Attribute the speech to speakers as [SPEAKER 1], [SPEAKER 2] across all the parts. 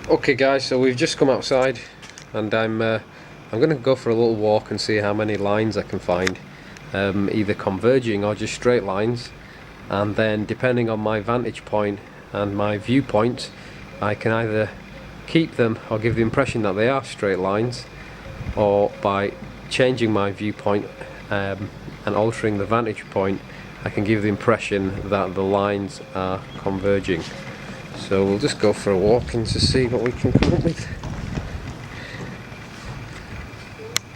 [SPEAKER 1] Okay guys, so we've just come outside and I'm going to go for a little walk and see how many lines I can find, either converging or just straight lines, and then depending on my vantage point and my viewpoint I can either keep them or give the impression that they are straight lines, or by changing my viewpoint and altering the vantage point I can give the impression that the lines are converging. So we'll just go for a walk and to see what we can come up with.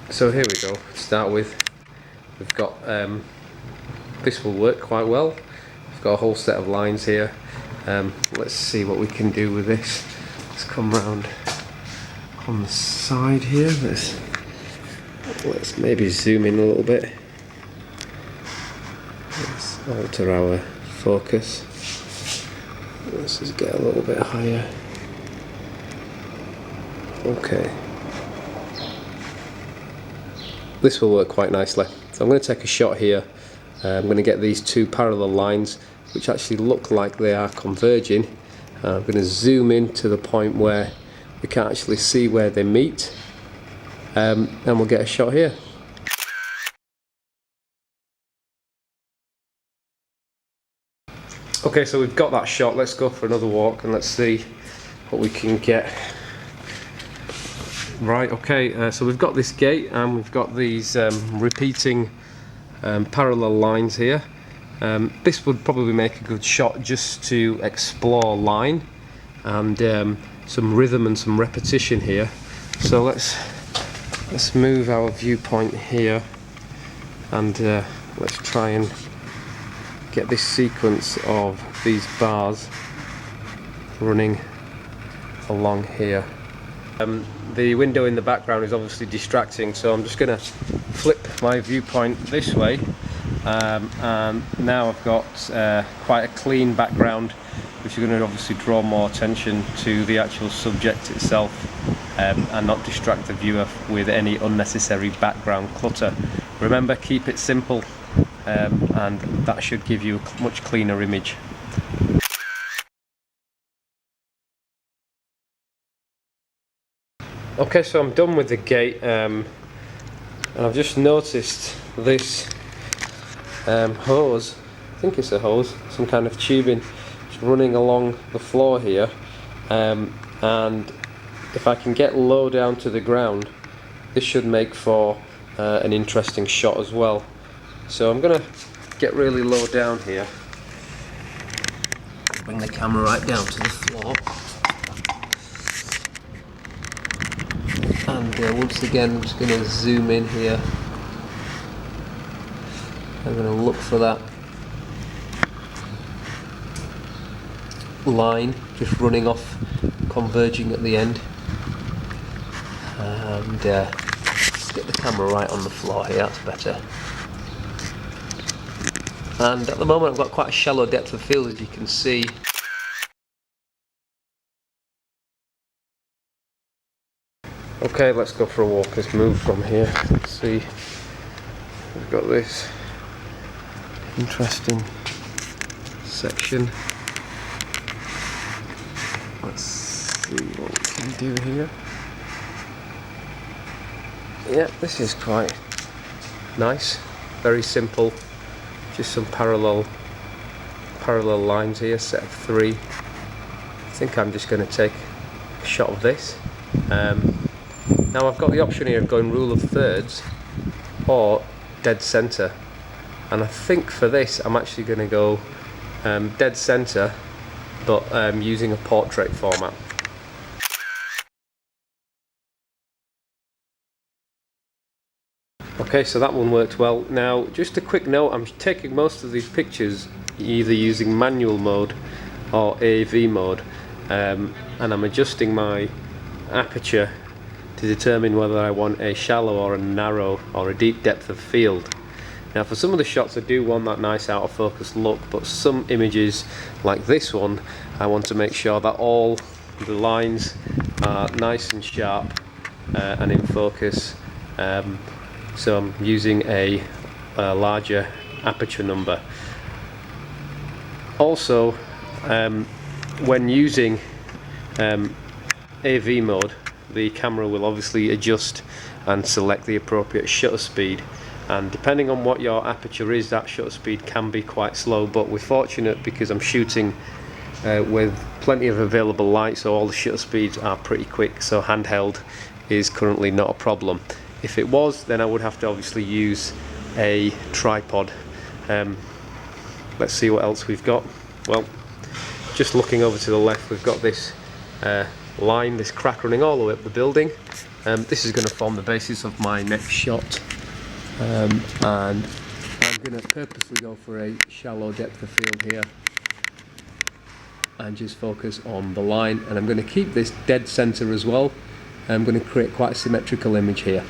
[SPEAKER 1] So here we go. To start with, we've got this will work quite well. We've got a whole set of lines here. Let's see what we can do with this. Let's come round on the side here. Let's maybe zoom in a little bit. Let's alter our focus. Let's just get a little bit higher. Okay. This will work quite nicely. So I'm going to take a shot here. I'm going to get these two parallel lines which actually look like they are converging. I'm going to zoom in to the point where we can actually see where they meet, and we'll get a shot here. Okay, so we've got that shot. Let's go for another walk and let's see what we can get. Right, okay, so we've got this gate and we've got these repeating parallel lines here. This would probably make a good shot just to explore line and some rhythm and some repetition here. So let's move our viewpoint here and let's try and get this sequence of these bars running along here. The window in the background is obviously distracting, so I'm just going to flip my viewpoint this way, and now I've got quite a clean background, which is going to obviously draw more attention to the actual subject itself and not distract the viewer with any unnecessary background clutter. Remember, keep it simple, and that should give you a much cleaner image. Okay, so I'm done with the gate, and I've just noticed this hose, I think it's a hose, some kind of tubing, just running along the floor here, and if I can get low down to the ground, this should make for an interesting shot as well. So I'm going to get really low down here, bring the camera right down to the floor, and once again I'm just going to zoom in here. I'm going to look for that line just running off, converging at the end, and get the camera right on the floor here, that's better. And at the moment I've got quite a shallow depth of field, as you can see. Okay, let's go for a walk. Let's move from here. Let's see. We've got this interesting section. Let's see what we can do here. Yeah, this is quite nice. Very simple. Just some parallel lines here, set of 3. I think I'm just going to take a shot of this. Now I've got the option here of going rule of thirds or dead center, and I think for this I'm actually going to go dead center, but using a portrait format. Okay, so that one worked well. Now, just a quick note, I'm taking most of these pictures either using manual mode or AV mode, and I'm adjusting my aperture to determine whether I want a shallow or a narrow or a deep depth of field. Now, for some of the shots I do want that nice out of focus look, but some images like this one I want to make sure that all the lines are nice and sharp and in focus. So I'm using a larger aperture number. Also, when using AV mode, the camera will obviously adjust and select the appropriate shutter speed, and depending on what your aperture is, that shutter speed can be quite slow, but we're fortunate because I'm shooting with plenty of available light, so all the shutter speeds are pretty quick, so handheld is currently not a problem. If it was, then I would have to obviously use a tripod. Let's see what else we've got. Well, just looking over to the left, we've got this line, this crack running all the way up the building. This is going to form the basis of my next shot, and I'm going to purposely go for a shallow depth of field here and just focus on the line, and I'm going to keep this dead center as well. I'm going to create quite a symmetrical image here.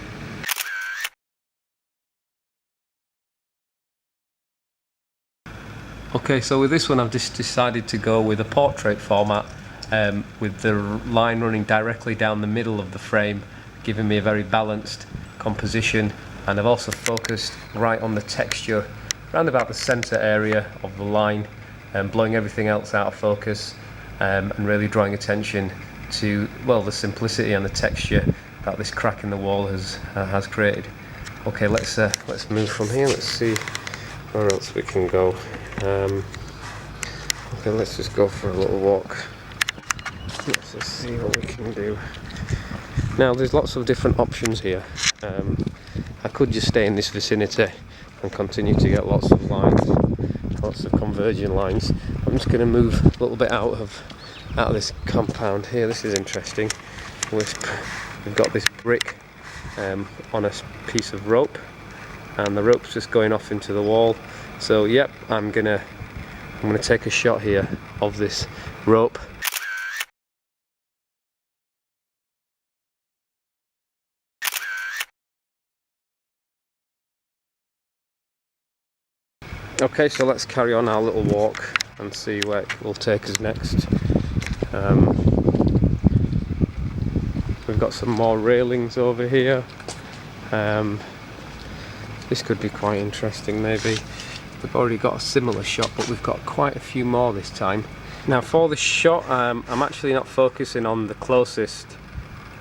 [SPEAKER 1] Okay, so with this one I've just decided to go with a portrait format, with the line running directly down the middle of the frame, giving me a very balanced composition, and I've also focused right on the texture around about the center area of the line, blowing everything else out of focus, and really drawing attention to, well, the simplicity and the texture that this crack in the wall has created. Okay, let's move from here. Let's see where else we can go. Okay, let's just go for a little walk. Let's just see what we can do. Now, there's lots of different options here. I could just stay in this vicinity and continue to get lots of lines, lots of converging lines. I'm just going to move a little bit out of this compound here. This is interesting. We've got this brick on a piece of rope, and the rope's just going off into the wall. So yep, I'm gonna take a shot here of this rope. Okay, so let's carry on our little walk and see where it will take us next. We've got some more railings over here. This could be quite interesting, maybe. We've already got a similar shot, but we've got quite a few more this time. Now, for this shot, I'm actually not focusing on the closest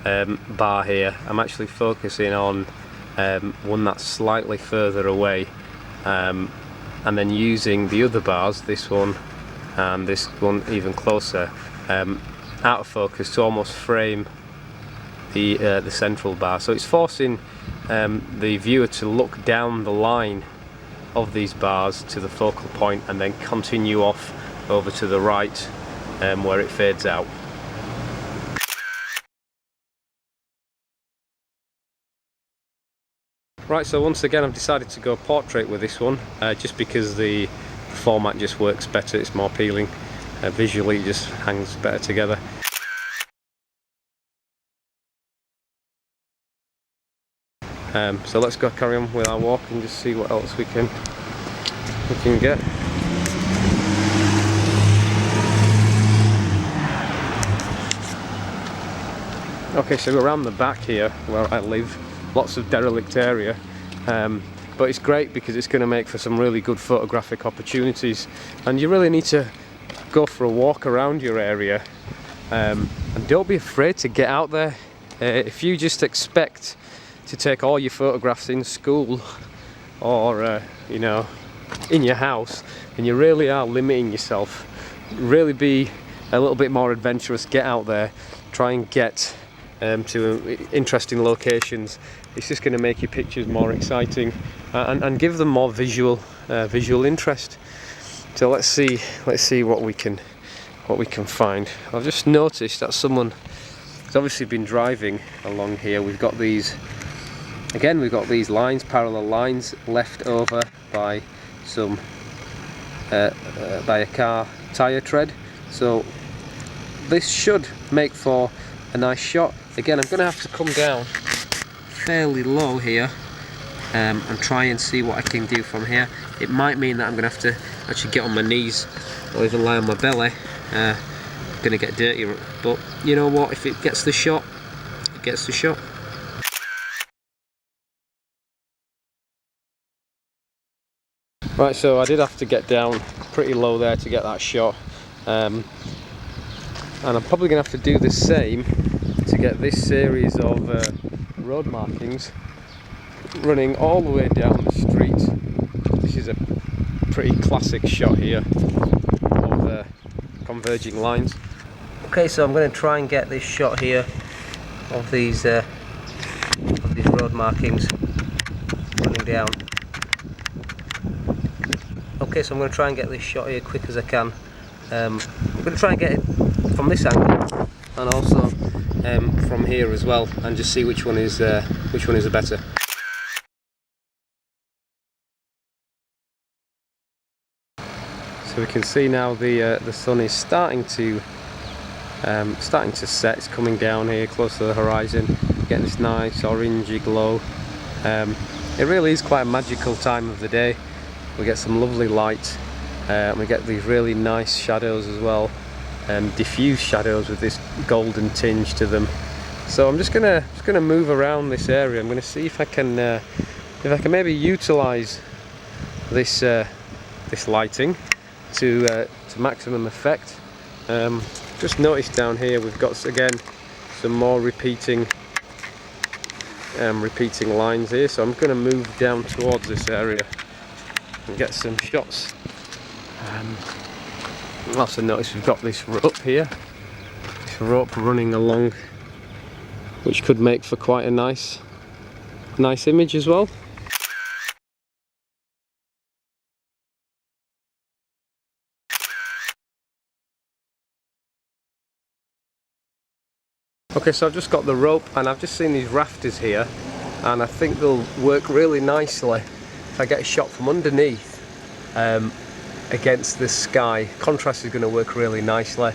[SPEAKER 1] bar here. I'm actually focusing on one that's slightly further away, and then using the other bars, this one and this one even closer, out of focus to almost frame the central bar. So it's forcing the viewer to look down the line of these bars to the focal point and then continue off over to the right, where it fades out. Right, so once again I've decided to go portrait with this one, just because the format just works better, it's more appealing, visually it just hangs better together. So let's go carry on with our walk and just see what else we can get. Okay, so around the back here where I live, lots of derelict area, but it's great because it's going to make for some really good photographic opportunities, and you really need to go for a walk around your area, and don't be afraid to get out there. If you just expect to take all your photographs in school or you know, in your house, and you really are limiting yourself. Really be a little bit more adventurous, get out there, try and get to interesting locations. It's just going to make your pictures more exciting and give them more visual interest. So let's see what we can find. I've just noticed that someone has obviously been driving along here. We've got these lines, parallel lines, left over by some by a car tyre tread. So this should make for a nice shot. Again, I'm going to have to come down fairly low here and try and see what I can do from here. It might mean that I'm going to have to actually get on my knees or even lie on my belly. I'm going to get dirty, but you know what, if it gets the shot, it gets the shot. Right, so I did have to get down pretty low there to get that shot, and I'm probably going to have to do the same to get this series of road markings running all the way down the street. This is a pretty classic shot here of converging lines. Okay, so I'm going to try and get this shot here of these road markings running down. Okay, so I'm going to try and get this shot here quick as I can. I'm going to try and get it from this angle and also from here as well, and just see which one is the better. So we can see now the sun is starting to set. It's coming down here close to the horizon, getting this nice orangey glow. It really is quite a magical time of the day. We get some lovely light, and we get these really nice shadows as well, diffuse shadows with this golden tinge to them. So I'm just gonna move around this area. I'm gonna see if I can maybe utilize this lighting to maximum effect. Just noticed down here we've got again some more repeating lines here, so I'm going to move down towards this area and get some shots. Also notice we've got this rope here, this rope running along, which could make for quite a nice image as well. Okay, so I've just got the rope and I've just seen these rafters here, and I think they'll work really nicely if I get a shot from underneath against the sky. Contrast is going to work really nicely.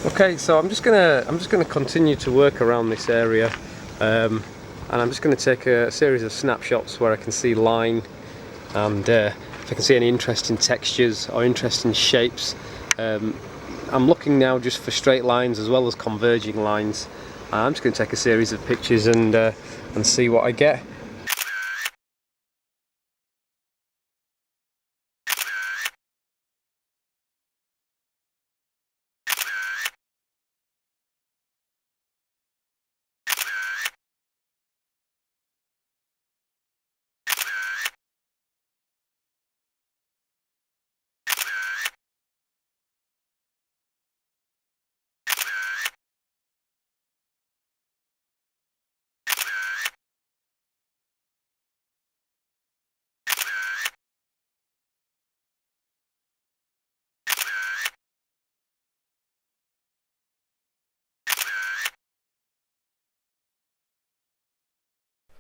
[SPEAKER 1] Okay, so I'm just gonna continue to work around this area, and I'm just going to take a series of snapshots where I can see line, and if I can see any interesting textures or interesting shapes. I'm looking now just for straight lines as well as converging lines. I'm just going to take a series of pictures and see what I get.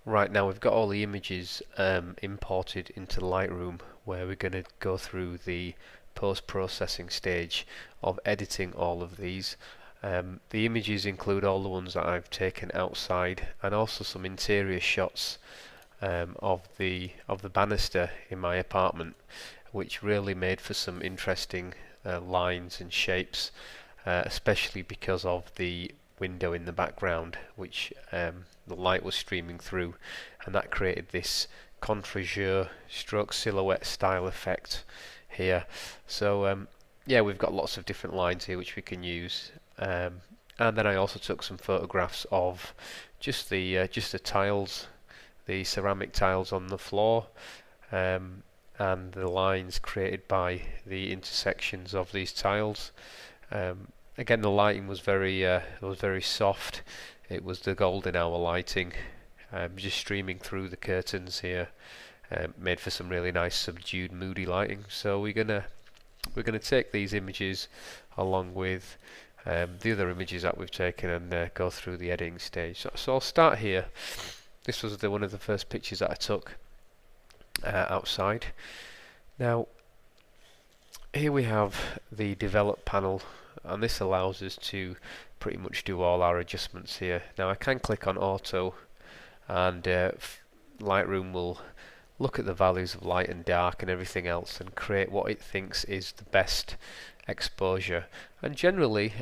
[SPEAKER 1] Right, now we've got all the images imported into Lightroom, where we're going to go through the post-processing stage of editing all of these. The images include all the ones that I've taken outside, and also some interior shots of the banister in my apartment, which really made for some interesting lines and shapes, especially because of the window in the background, which the light was streaming through, and that created this contre-jour stroke silhouette style effect here. So yeah, we've got lots of different lines here which we can use, and then I also took some photographs of just the tiles, the ceramic tiles on the floor, and the lines created by the intersections of these tiles. Again, the lighting was very soft. It was the golden hour lighting, just streaming through the curtains here, made for some really nice subdued, moody lighting. So we're gonna take these images along with the other images that we've taken and go through the editing stage. So I'll start here. This was one of the first pictures that I took outside. Now here we have the develop panel, and this allows us to pretty much do all our adjustments here. Now I can click on auto, and Lightroom will look at the values of light and dark and everything else and create what it thinks is the best exposure, and generally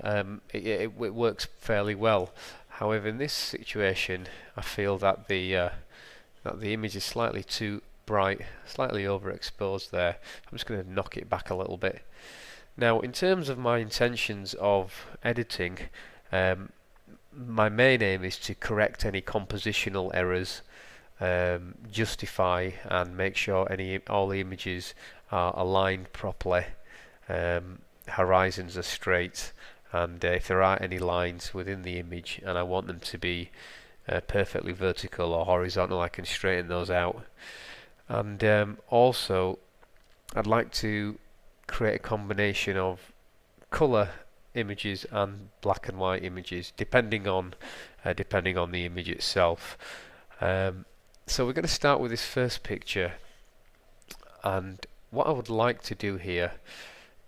[SPEAKER 1] it works fairly well. However, in this situation I feel that the image is slightly too bright, slightly overexposed there. I'm just going to knock it back a little bit. Now, in terms of my intentions of editing, my main aim is to correct any compositional errors, justify and make sure all the images are aligned properly, horizons are straight, and if there are any lines within the image and I want them to be perfectly vertical or horizontal, I can straighten those out. And also I'd like to create a combination of colour images and black and white images, depending on the image itself. So we're going to start with this first picture, and what I would like to do here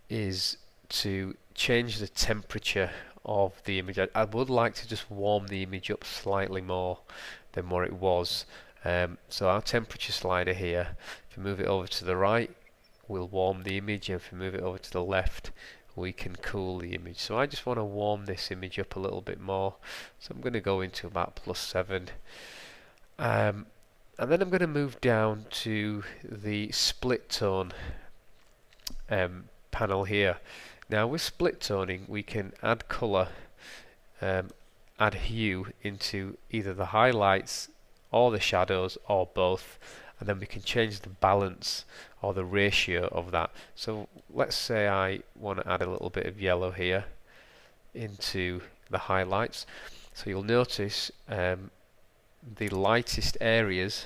[SPEAKER 1] is to change the temperature of the image. I would like to just warm the image up slightly more than what it was. So our temperature slider here, if we move it over to the right, we'll warm the image, and if we move it over to the left, we can cool the image. So I just want to warm this image up a little bit more, so I'm going to go into about +7, and then I'm going to move down to the split tone panel here. Now with split toning we can add colour, add hue into either the highlights or the shadows or both, and then we can change the balance or the ratio of that. So let's say I want to add a little bit of yellow here into the highlights. So you'll notice the lightest areas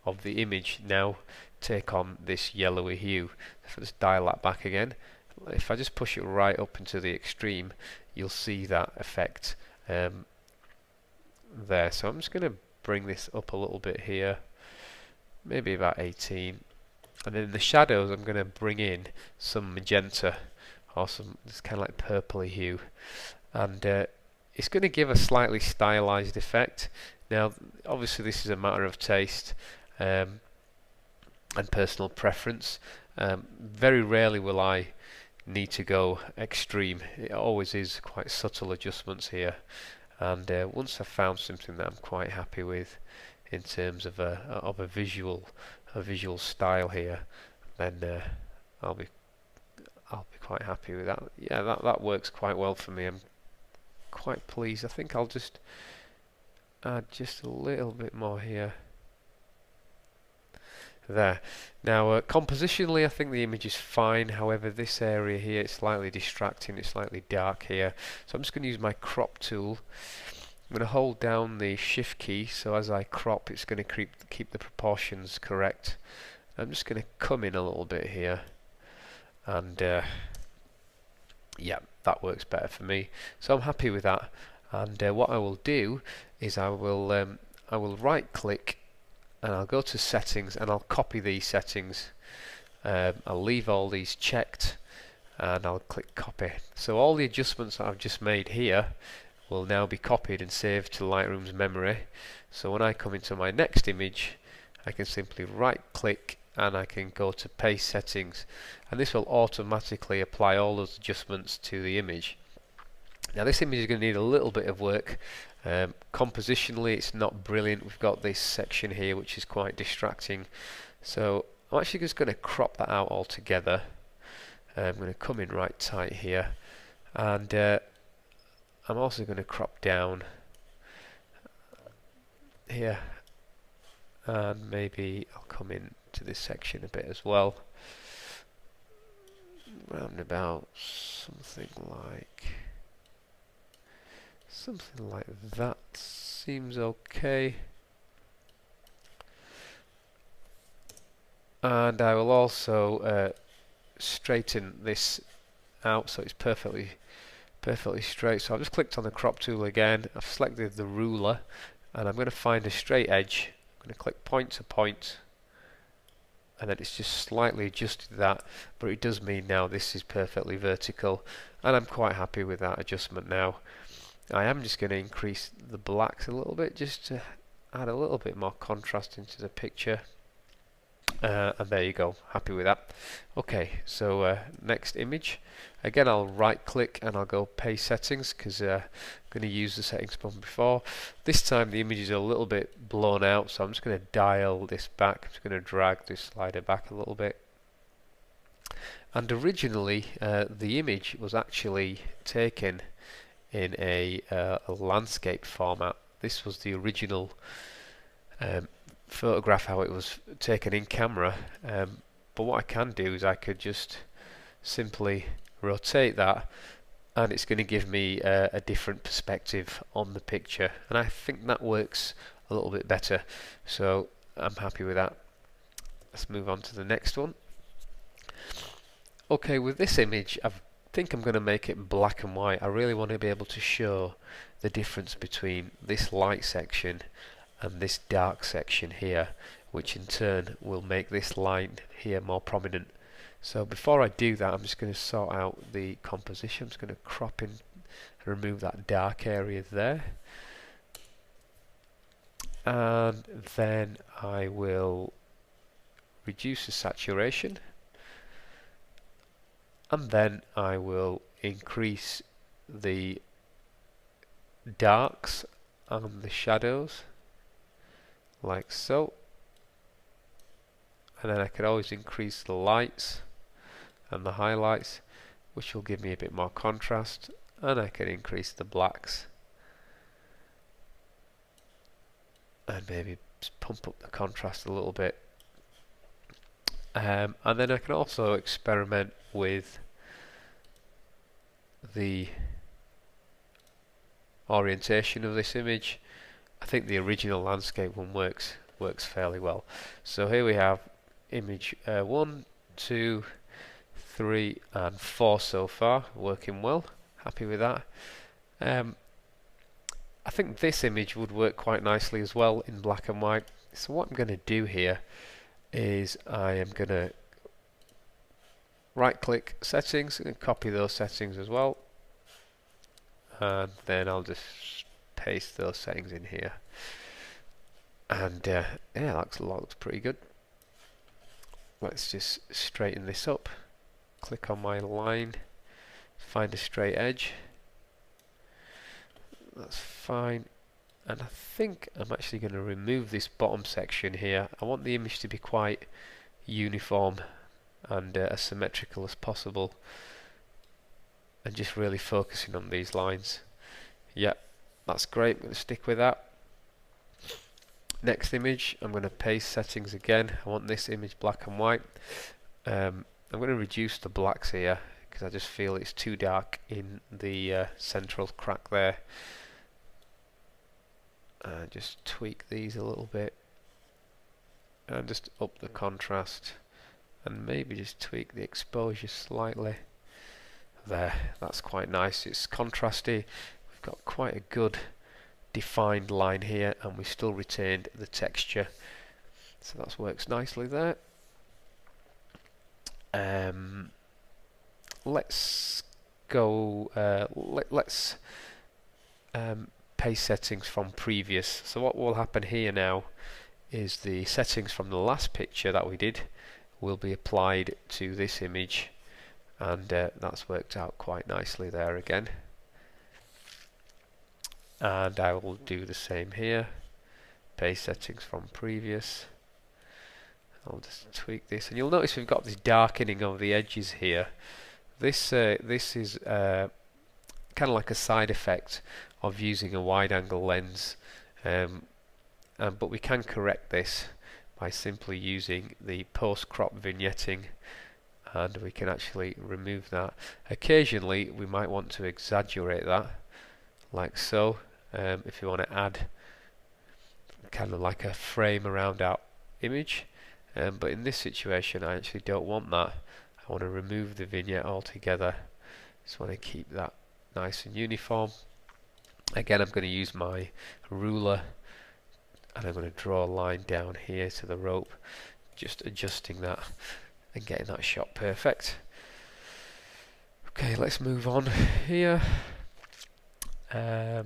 [SPEAKER 1] of the image now take on this yellowy hue. If I just dial that back again, if I just push it right up into the extreme, you'll see that effect there. So I'm just going to bring this up a little bit here, maybe about 18, and then in the shadows I'm going to bring in some magenta or some this kind of like purpley hue, and it's going to give a slightly stylized effect. Now obviously this is a matter of taste and personal preference. Very rarely will I need to go extreme. It always is quite subtle adjustments here, and once I've found something that I'm quite happy with in terms of a visual style here, then I'll be quite happy with that. Yeah, that works quite well for me. I'm quite pleased. I think I'll just add just a little bit more here. There. Now compositionally I think the image is fine, however this area here it's slightly distracting, it's slightly dark here, so I'm just going to use my crop tool. I'm going to hold down the shift key, so as I crop it's going to keep the proportions correct. I'm just going to come in a little bit here, and yeah, that works better for me, so I'm happy with that. And what I will do is I will right click and I'll go to settings and I'll copy these settings. I'll leave all these checked and I'll click copy. So all the adjustments that I've just made here will now be copied and saved to Lightroom's memory. So when I come into my next image, I can simply right click and I can go to paste settings, and this will automatically apply all those adjustments to the image. Now this image is going to need a little bit of work. Compositionally it's not brilliant. We've got this section here which is quite distracting, so I'm actually just going to crop that out altogether. I'm going to come in right tight here, and I'm also going to crop down here, and maybe I'll come in to this section a bit as well, round about something like that seems okay. And I will also straighten this out so it's perfectly straight. So I've just clicked on the crop tool again, I've selected the ruler, and I'm going to find a straight edge. I'm going to click point to point, and then it's just slightly adjusted that, but it does mean now this is perfectly vertical, and I'm quite happy with that adjustment now. I am just going to increase the blacks a little bit just to add a little bit more contrast into the picture, and there you go, happy with that. Okay, so next image, again I'll right click and I'll go paste settings, because I'm going to use the settings from before. This time the image is a little bit blown out, so I'm just going to dial this back. I'm just going to drag this slider back a little bit,
[SPEAKER 2] And originally the image was actually taken in a landscape format. This was the original photograph how it was taken in camera, but what I can do is I could just simply rotate that, and it's going to give me a different perspective on the picture, and I think that works a little bit better, so I'm happy with that. Let's move on to the next one. Okay, with this image I think I'm going to make it black and white. I really want to be able to show the difference between this light section and this dark section here, which in turn will make this line here more prominent. So before I do that, I'm just going to sort out the composition. I'm just going to crop in and remove that dark area there, and then I will reduce the saturation, and then I will increase the darks and the shadows like so, and then I can always increase the lights and the highlights, which will give me a bit more contrast, and I can increase the blacks and maybe pump up the contrast a little bit, and then I can also experiment with the orientation of this image. I think the original landscape one works fairly well. So here we have image 1, 2, 3 and 4 so far, working well. Happy with that. I think this image would work quite nicely as well in black and white. So what I'm going to do here is I am going to right click settings and copy those settings as well, and then I'll just paste those settings in here, and yeah, looks pretty good. Let's just straighten this up. Click on my line, find a straight edge. That's fine, and I think I'm actually going to remove this bottom section here. I want the image to be quite uniform and as symmetrical as possible, and just really focusing on these lines. Yeah, that's great. I'm going to stick with that. Next image, I'm going to paste settings again. I want this image black and white. I'm going to reduce the blacks here because I just feel it's too dark in the central crack there. Just tweak these a little bit and just up the contrast, and maybe just tweak the exposure slightly. There, that's quite nice. It's contrasty. We've got quite a good defined line here, and we still retained the texture, so that works nicely there. Let's go. Let's paste settings from previous. So what will happen here now is the settings from the last picture that we did will be applied to this image, and that's worked out quite nicely there again. And I will do the same here. Paste settings from previous. I'll just tweak this, and you'll notice we've got this darkening of the edges here. This is kind of like a side effect of using a wide angle lens, but we can correct this by simply using the post crop vignetting, and we can actually remove that. Occasionally we might want to exaggerate that like so, if you want to add kind of like a frame around our image, but in this situation I actually don't want that. I want to remove the vignette altogether. Just want to keep that nice and uniform. Again, I'm going to use my ruler, and I'm going to draw a line down here to the rope, just adjusting that and getting that shot perfect. Okay, let's move on here. I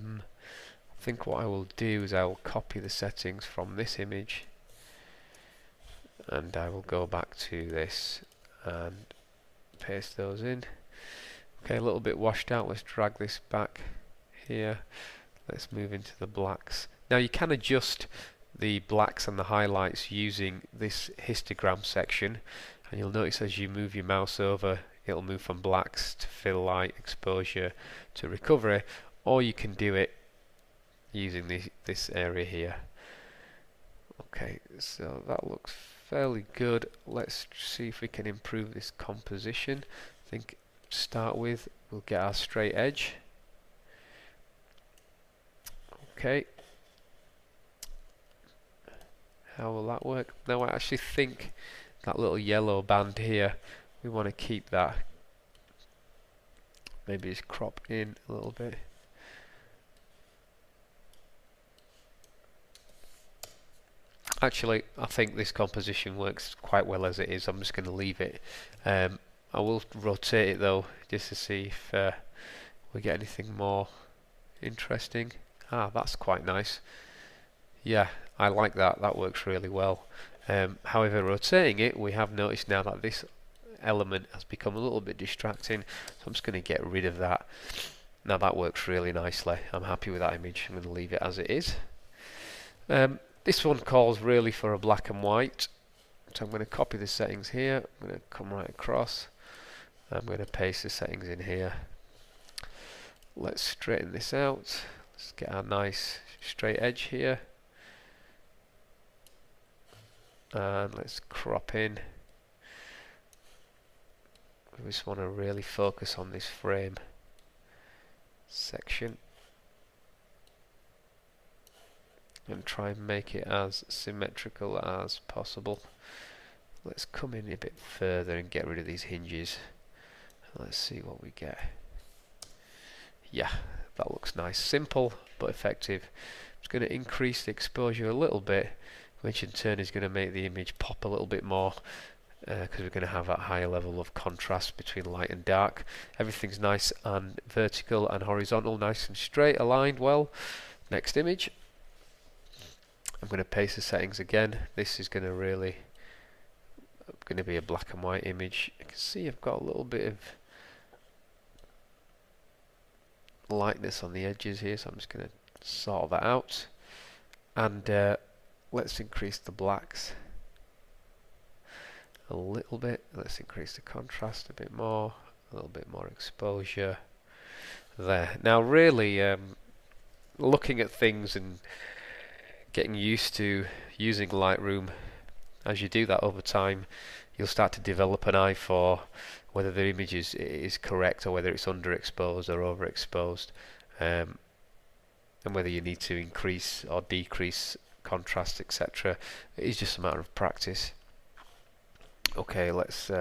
[SPEAKER 2] think what I will do is I will copy the settings from this image, and I will go back to this and paste those in. Okay, a little bit washed out. Let's drag this back here. Let's move into the blacks. Now you can adjust the blacks and the highlights using this histogram section, and you'll notice as you move your mouse over, it'll move from blacks to fill light, exposure to recovery, or you can do it using this area here. Okay, so that looks fairly good. Let's see if we can improve this composition. I think to start with, we'll get our straight edge. Okay, how will that work? Now I actually think that little yellow band here, we want to keep that. Maybe just crop in a little bit. Actually, I think this composition works quite well as it is. I'm just going to leave it. I will rotate it though, just to see if we get anything more interesting. Ah, that's quite nice. Yeah, I like that. That works really well. However, rotating it, we have noticed now that this element has become a little bit distracting, so I'm just going to get rid of that. Now that works really nicely. I'm happy with that image. I'm going to leave it as it is. This one calls really for a black and white, so I'm going to copy the settings here. I'm going to come right across. I'm going to paste the settings in here. Let's straighten this out. Let's get our nice straight edge here, and let's crop in. We just want to really focus on this frame section and try and make it as symmetrical as possible. Let's come in a bit further and get rid of these hinges. Let's see what we get. Yeah, that looks nice. Simple but effective. It's going to increase the exposure a little bit, which in turn is going to make the image pop a little bit more, because we're going to have a higher level of contrast between light and dark. Everything's nice and vertical and horizontal, nice and straight, aligned well. Next image. I'm going to paste the settings again. This is going to be a black and white image. You can see I've got a little bit of lightness on the edges here, so I'm just going to sort that out. And let's increase the blacks a little bit. Let's increase the contrast a bit more, a little bit more exposure there. Now really looking at things and getting used to using Lightroom, as you do that over time, you'll start to develop an eye for whether the image is correct, or whether it's underexposed or overexposed, and whether you need to increase or decrease contrast, etc. It is just a matter of practice. Okay, let's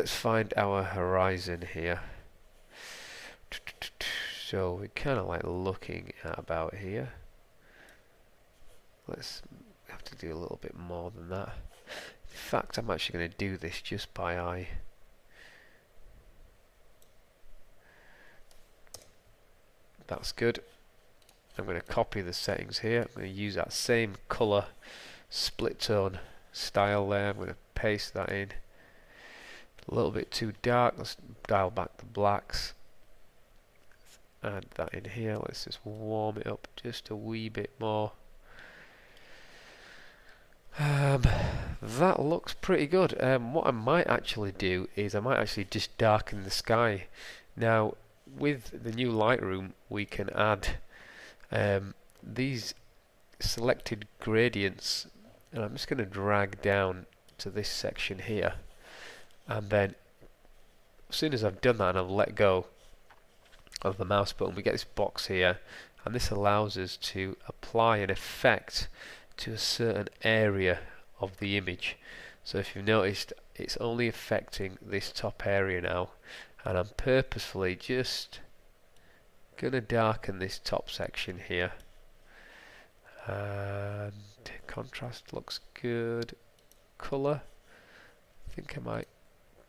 [SPEAKER 2] find our horizon here. So we're kind of like looking at about here. Let's have to do a little bit more than that. In fact, I'm actually going to do this just by eye. That's good. I'm going to copy the settings here. I'm going to use that same colour split tone style there. I'm going to paste that in. A little bit too dark. Let's dial back the blacks. Add that in here. Let's just warm it up just a wee bit more. That looks pretty good. What I might actually do is I might actually just darken the sky. Now with the new Lightroom we can add these selected gradients, and I'm just going to drag down to this section here, and then as soon as I've done that and I've let go of the mouse button, we get this box here, and this allows us to apply an effect to a certain area of the image. So if you've noticed, it's only affecting this top area now, and I'm purposefully just gonna darken this top section here, and contrast looks good. Colour, I think I might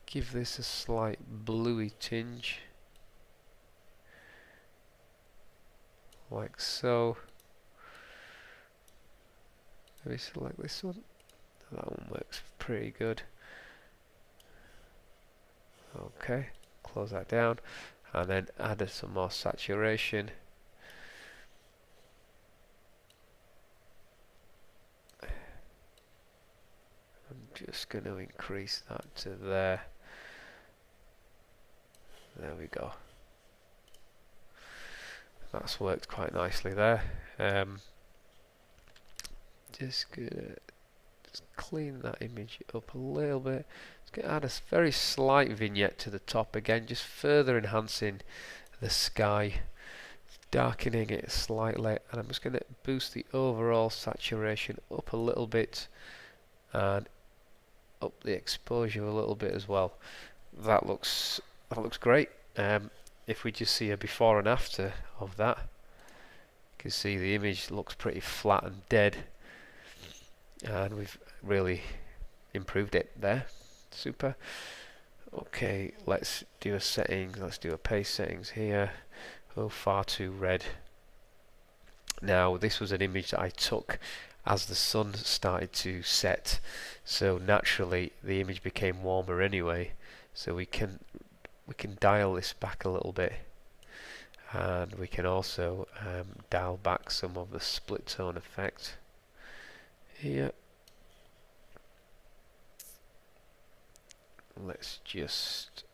[SPEAKER 2] give this a slight bluey tinge, like so. Maybe select this one. That one works pretty good. Okay, close that down, and then add some more saturation. And just going to increase that to there. There we go. That's worked quite nicely there. Just gonna clean that image up a little bit. Just gonna add a very slight vignette to the top again, just further enhancing the sky, darkening it slightly, and I'm just gonna boost the overall saturation up a little bit and up the exposure a little bit as well. That looks great. If we just see a before and after of that, you can see the image looks pretty flat and dead, and we've really improved it there. Super. Okay, let's do a setting. Let's do a paste settings here. Oh, far too red. Now this was an image that I took as the sun started to set, so naturally the image became warmer anyway, so we can dial this back a little bit, and we can also dial back some of the split tone effect here. Let's just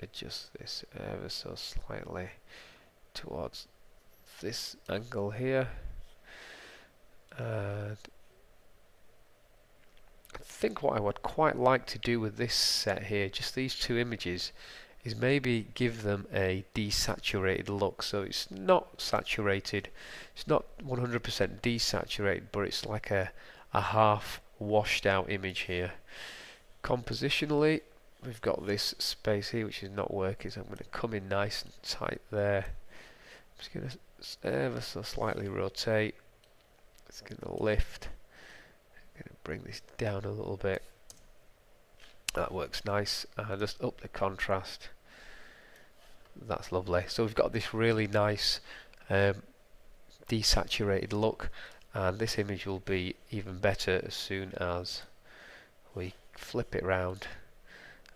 [SPEAKER 2] adjust this ever so slightly towards this angle here, and I think what I would quite like to do with this set here, just these two images, is maybe give them a desaturated look. So it's not saturated, it's not 100% desaturated, but it's like a half washed out image here. Compositionally, we've got this space here which is not working, so I'm going to come in nice and tight there. I'm just going to ever so slightly rotate. It's going to lift. I'm going to bring this down a little bit. That works nice. Just up the contrast. That's lovely. So we've got this really nice desaturated look, and this image will be even better as soon as we flip it round,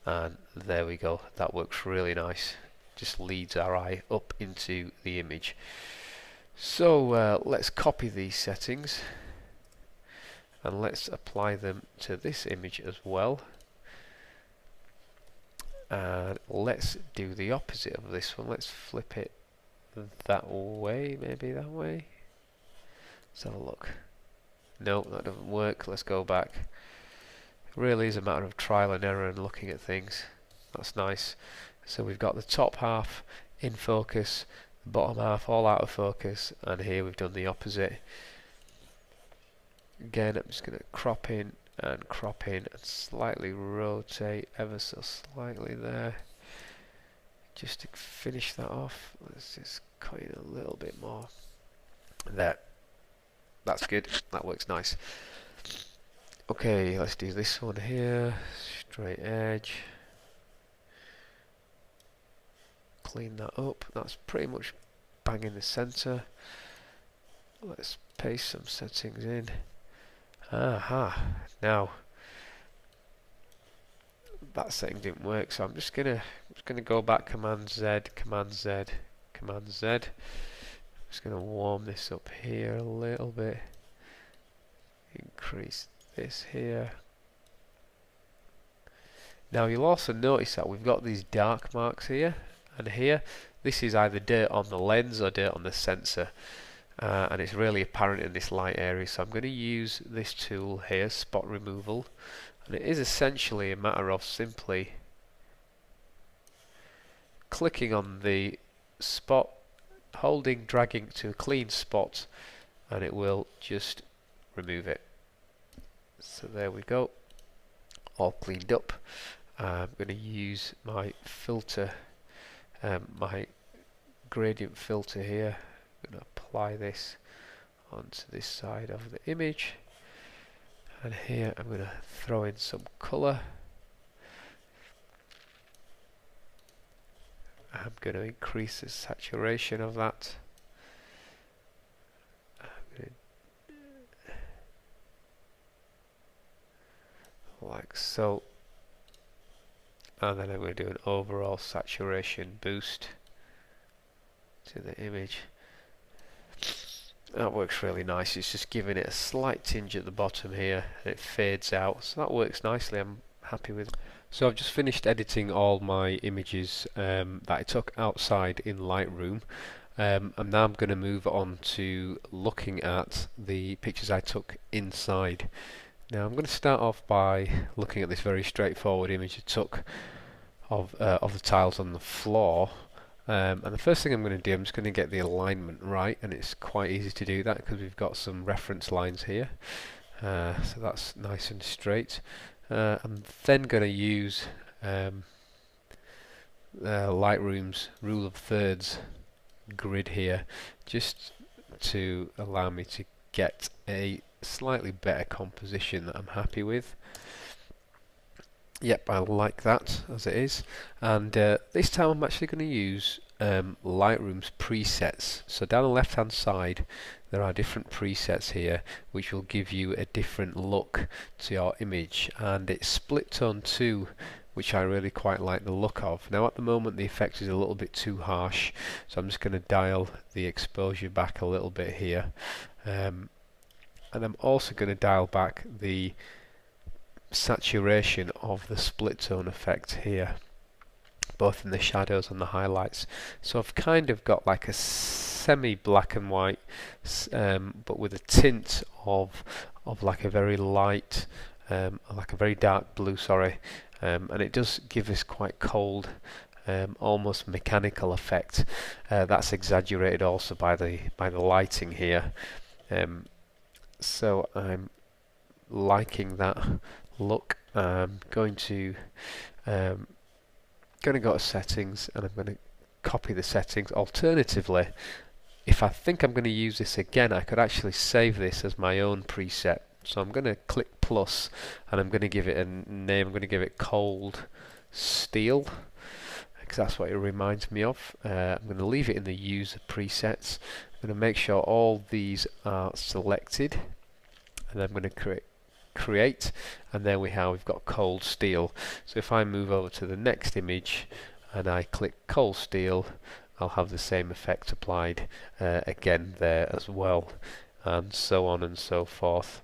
[SPEAKER 2] and there we go. That works really nice. Just leads our eye up into the image. So let's copy these settings and let's apply them to this image as well. And let's do the opposite of this one. Let's flip it that way, maybe that way. Let's have a look. No, that doesn't work. Let's go back. It really is a matter of trial and error and looking at things. That's nice. So we've got the top half in focus, the bottom half all out of focus, and here we've done the opposite. Again, I'm just going to crop in and slightly rotate ever so slightly there, just to finish that off. Let's just cut in a little bit more there. That's good. That works nice. Okay, let's do this one here. Straight edge. Clean that up. That's pretty much bang in the center. Let's paste some settings in. Aha, now that setting didn't work, so I'm just gonna go back, Command Z, Command Z, Command Z. I'm just gonna warm this up here a little bit. Increase this here. Now you'll also notice that we've got these dark marks here and here. This is either dirt on the lens or dirt on the sensor. And it's really apparent in this light area, so I'm going to use this tool here, spot removal, and it is essentially a matter of simply clicking on the spot, holding, dragging to a clean spot, and it will just remove it. So there we go, all cleaned up. I'm going to use my filter, my gradient filter here. I'm going to apply this onto this side of the image, and here I'm going to throw in some colour. I'm going to increase the saturation of that. Like so, and then I'm going to do an overall saturation boost to the image. That works really nice. It's just giving it a slight tinge at the bottom here, and it fades out. So that works nicely. I'm happy with it. So I've just finished editing all my images that I took outside in Lightroom. And now I'm going to move on to looking at the pictures I took inside. Now I'm going to start off by looking at this very straightforward image I took of the tiles on the floor. And the first thing I'm going to do, I'm just going to get the alignment right, and it's quite easy to do that because we've got some reference lines here. So that's nice and straight. I'm then going to use Lightroom's rule of thirds grid here, just to allow me to get a slightly better composition that I'm happy with. Yep, I like that as it is. And this time I'm actually going to use Lightroom's presets. So down the left hand side there are different presets here which will give you a different look to your image, and it's split tone 2, which I really quite like the look of. Now at the moment the effect is a little bit too harsh, so I'm just going to dial the exposure back a little bit here, and I'm also going to dial back the saturation of the split tone effect here, both in the shadows and the highlights. So I've kind of got like a semi black and white, but with a tint of like a very light, like a very dark blue, sorry, and it does give this quite cold, almost mechanical effect. That's exaggerated also by the lighting here. So I'm liking that look. I'm going to go to settings, and I'm going to copy the settings. Alternatively, if I think I'm going to use this again, I could actually save this as my own preset. So I'm going to click plus, and I'm going to give it a name. I'm going to give it cold steel, because that's what it reminds me of. I'm going to leave it in the user presets. I'm going to make sure all these are selected, and I'm going to create, and there we've got cold steel. So if I move over to the next image and I click cold steel, I'll have the same effect applied again there as well, and so on and so forth.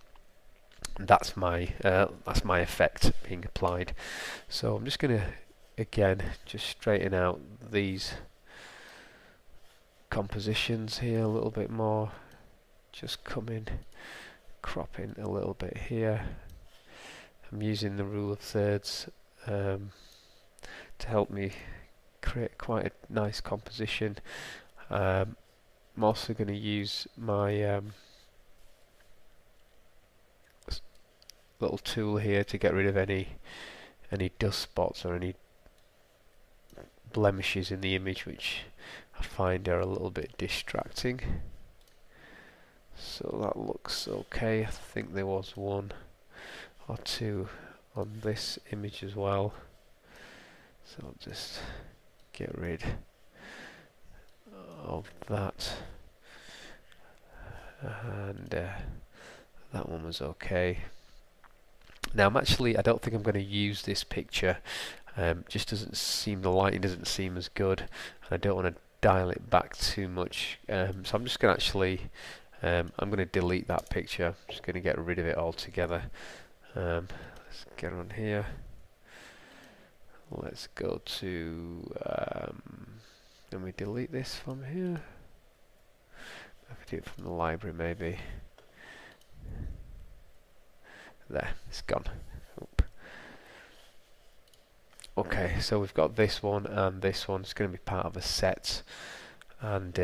[SPEAKER 2] That's my effect being applied. So I'm just going to again just straighten out these compositions here a little bit more, just come in, cropping a little bit here. I'm using the rule of thirds to help me create quite a nice composition. I'm also going to use my little tool here to get rid of any dust spots or any blemishes in the image which I find are a little bit distracting. So that looks okay. I think there was one or two on this image as well, so I'll just get rid of that, and that one was okay. Now I don't think I'm going to use this picture. Just doesn't seem, the lighting doesn't seem as good, and I don't want to dial it back too much. So I'm just going to actually I'm going to delete that picture. I'm just going to get rid of it altogether. Let's get on here. Let's go to let me delete this from here. I could do it from the library maybe. There, it's gone. Oop. Okay, so we've got this one and this one. It's going to be part of a set, and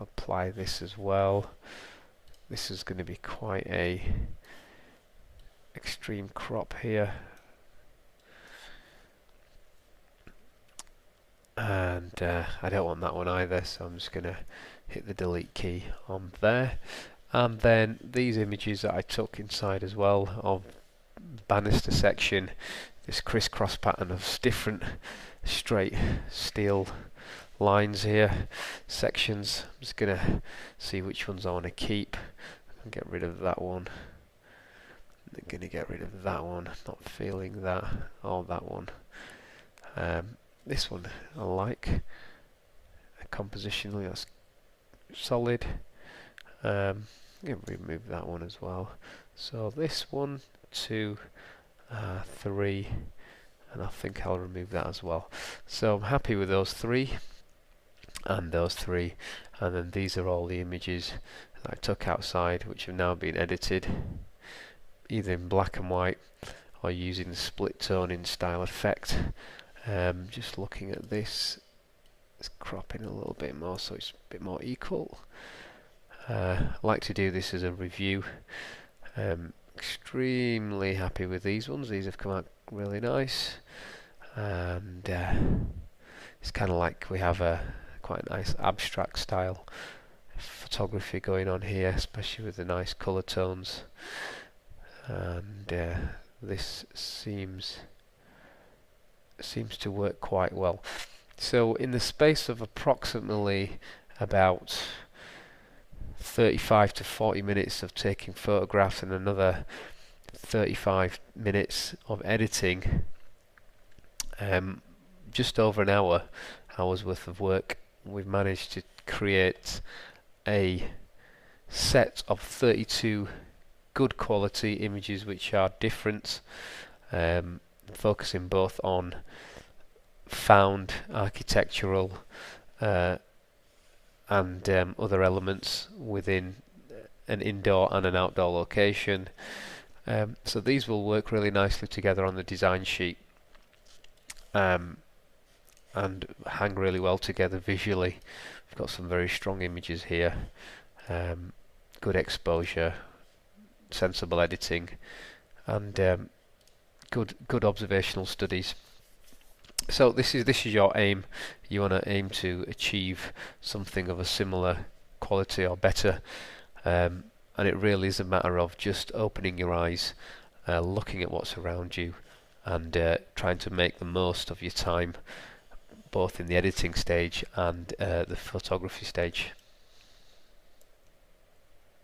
[SPEAKER 2] apply this as well. This is going to be quite a extreme crop here, and I don't want that one either, so I'm just going to hit the delete key on there. And then these images that I took inside as well of banister section, this crisscross pattern of different straight steel lines here, sections. I'm just going to see which ones I want to keep and get rid of that one. I'm going to get rid of that one, not feeling that, or that one. This one I like, compositionally that's solid, Yeah, remove that one as well. So this 1, 2, 3, and I think I'll remove that as well. So I'm happy with those 3 and those 3, and then these are all the images that I took outside, which have now been edited either in black and white or using the split toning style effect. Just looking at this, it's cropping a little bit more so it's a bit more equal. I like to do this as a review. Extremely happy with these ones. These have come out really nice, and it's kind of like we have a quite a nice abstract style photography going on here, especially with the nice colour tones, and this seems to work quite well. So in the space of approximately about 35 to 40 minutes of taking photographs and another 35 minutes of editing, just over an hour's worth of work, we've managed to create a set of 32 good quality images which are different, focusing both on found architectural and other elements within an indoor and an outdoor location. So these will work really nicely together on the design sheet, and hang really well together visually. We've got some very strong images here, good exposure, sensible editing, and good observational studies. So this is your aim. You want to aim to achieve something of a similar quality or better, and it really is a matter of just opening your eyes, looking at what's around you, and trying to make the most of your time, both in the editing stage and the photography stage.